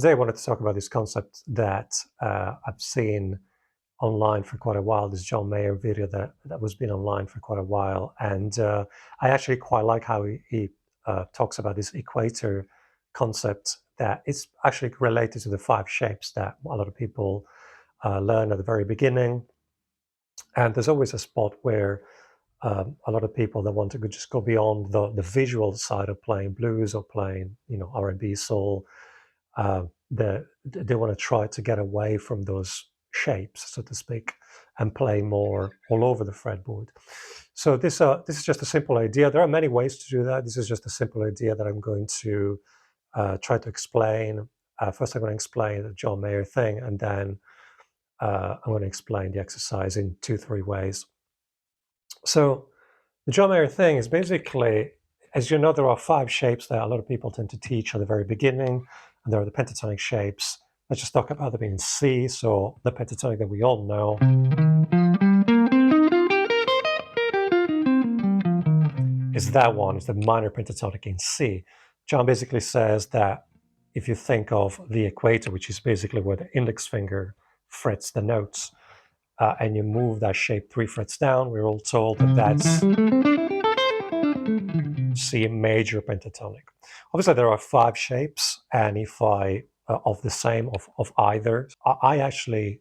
Today I wanted to talk about this concept that I've seen online for quite a while, this John Mayer video that was been online for quite a while. And I actually quite like how he talks about this equator concept that is actually related to the 5 shapes that a lot of people learn at the very beginning. And there's always a spot where a lot of people that want to just go beyond the visual side of playing blues or playing, R&B, soul, they want to try to get away from those shapes, so to speak, and play more all over the fretboard. So this is just a simple idea. There are many ways to do that. This is just a simple idea that I'm going to try to explain. First, I'm going to explain the John Mayer thing, and then I'm going to explain the exercise in 2-3 ways. So the John Mayer thing is basically, as you know, there are 5 shapes that a lot of people tend to teach at the very beginning, and there are the pentatonic shapes. Let's just talk about them in C. So the pentatonic that we all know is that one. It's the minor pentatonic in C. John basically says that if you think of the equator, which is basically where the index finger frets the notes, and you move that shape 3 frets down, we're all told that that's C major pentatonic. Obviously, there are 5 shapes, and if I of the same of either, I actually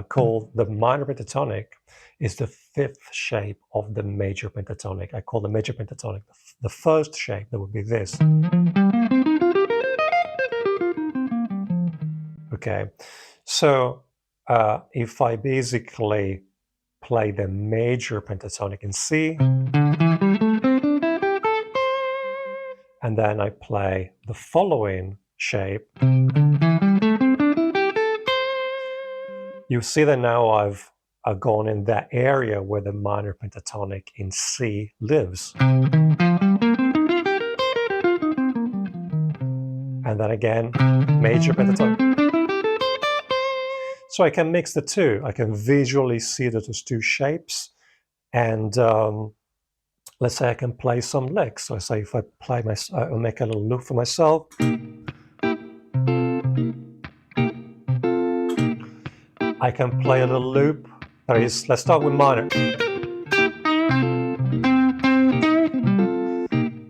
call the minor pentatonic is the 5th shape of the major pentatonic. I call the major pentatonic the first shape. That would be this. Okay, so if I basically play the major pentatonic in C, and then I play the following shape, you see that now I've gone in that area where the minor pentatonic in C lives. And then again, major pentatonic. So I can mix the two. I can visually see those 2 shapes, and let's say I can play some licks. So I say if I play I'll make a little loop for myself. I can play a little loop. That is, let's start with minor.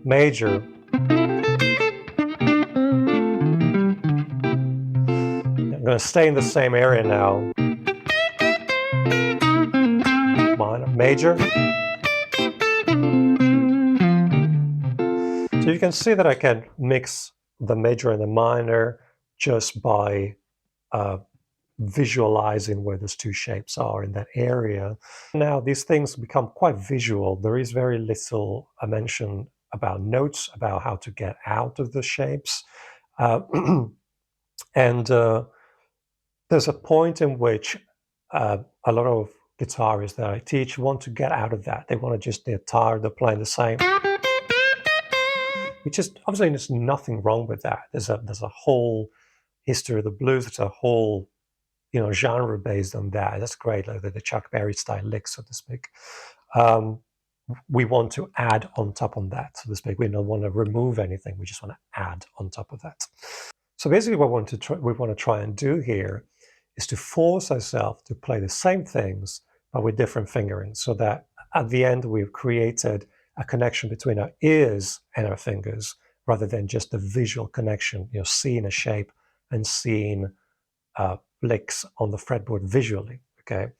Major. I'm going to stay in the same area now. Minor, major. So you can see that I can mix the major and the minor just by visualizing where those 2 shapes are in that area. Now these things become quite visual. There is very little mention about notes, about how to get out of the shapes. And there's a point in which a lot of guitarists that I teach want to get out of that. They want to just, they're tired of playing the same. Which is, obviously there's nothing wrong with that. There's a whole history of the blues. There's a whole genre based on that. That's great, like the Chuck Berry style lick, so to speak. We want to add on top on that, so to speak. We don't want to remove anything. We just want to add on top of that. So basically what we want to try and do here is to force ourselves to play the same things, but with different fingering, so that at the end we've created a connection between our ears and our fingers, rather than just the visual connection, seeing a shape and seeing licks on the fretboard visually. Okay,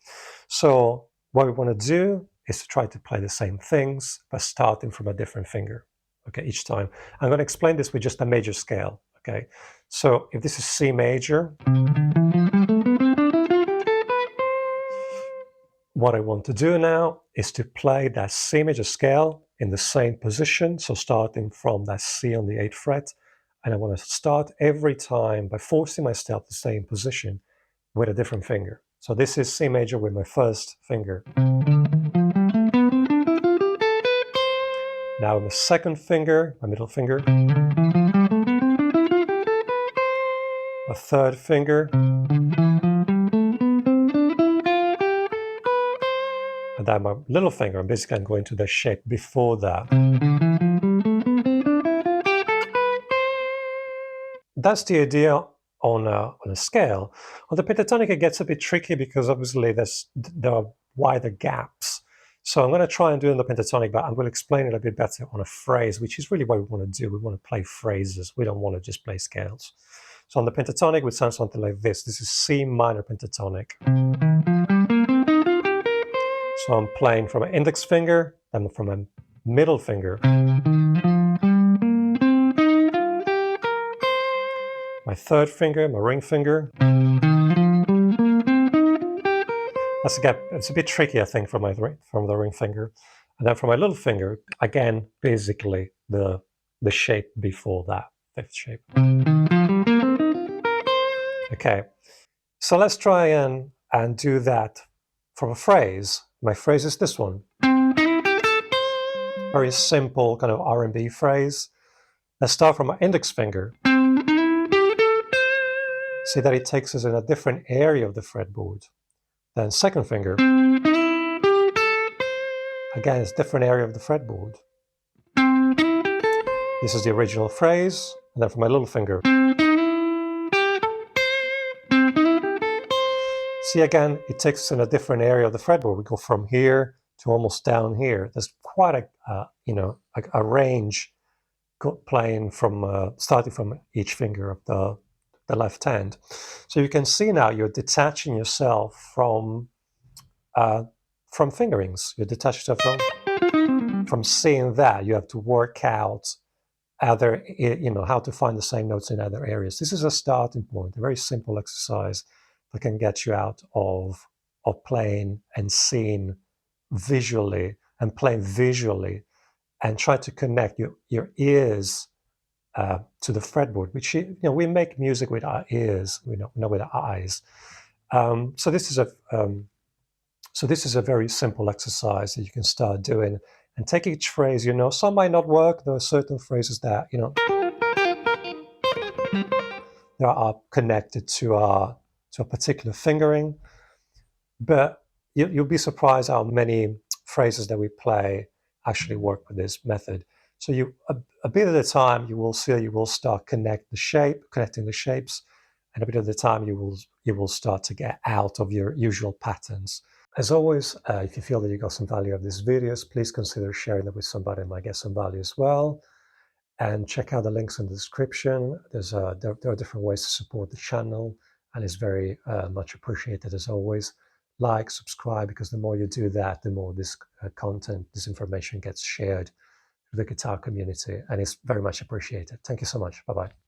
so what we want to do is to try to play the same things, but starting from a different finger. Okay, each time. I'm going to explain this with just a major scale. Okay, so if this is C major, what I want to do now is to play that C major scale in the same position. So starting from that C on the 8th fret, and I want to start every time by forcing myself to stay in position with a different finger. So this is C major with my first finger. Now the second finger, my middle finger. A third finger. And then my little finger. Basically I'm going to the shape before that. That's the idea on a scale. On the pentatonic, it gets a bit tricky because obviously there are wider gaps. So I'm going to try and do it in the pentatonic, but I will explain it a bit better on a phrase, which is really what we want to do. We want to play phrases. We don't want to just play scales. So on the pentatonic, we sound something like this. This is C minor pentatonic. So I'm playing from an index finger and from a middle finger. My third finger, my ring finger. It's a bit tricky, I think, from the ring finger. And then from my little finger, again, basically the shape before that, fifth shape. Okay, so let's try and do that from a phrase. My phrase is this one. Very simple kind of R&B phrase. Let's start from my index finger. See that it takes us in a different area of the fretboard. Then second finger. Again, it's a different area of the fretboard. This is the original phrase. And then for my little finger. See, again, it takes us in a different area of the fretboard. We go from here to almost down here. There's quite a range playing from starting from each finger of the left hand. So you can see now you're detaching yourself from fingerings. You detach yourself from seeing that. You have to work out how to find the same notes in other areas. This is a starting point, a very simple exercise that can get you out of playing and seeing visually and playing visually, and try to connect your ears to the fretboard, which we make music with our ears, we don't know with our eyes. So this is a very simple exercise that you can start doing, and take each phrase. Some might not work. There are certain phrases that that are connected to a particular fingering, but you'll be surprised how many phrases that we play actually work with this method. So a bit at a time, you will start connecting the shapes, and a bit at a time you will start to get out of your usual patterns. As always, if you feel that you got some value out of these videos, please consider sharing them with somebody who might get some value as well. And check out the links in the description. There are different ways to support the channel, and it's very much appreciated as always. Like, subscribe, because the more you do that, the more this content, this information gets shared to the guitar community, and it's very much appreciated. Thank you so much. Bye-bye.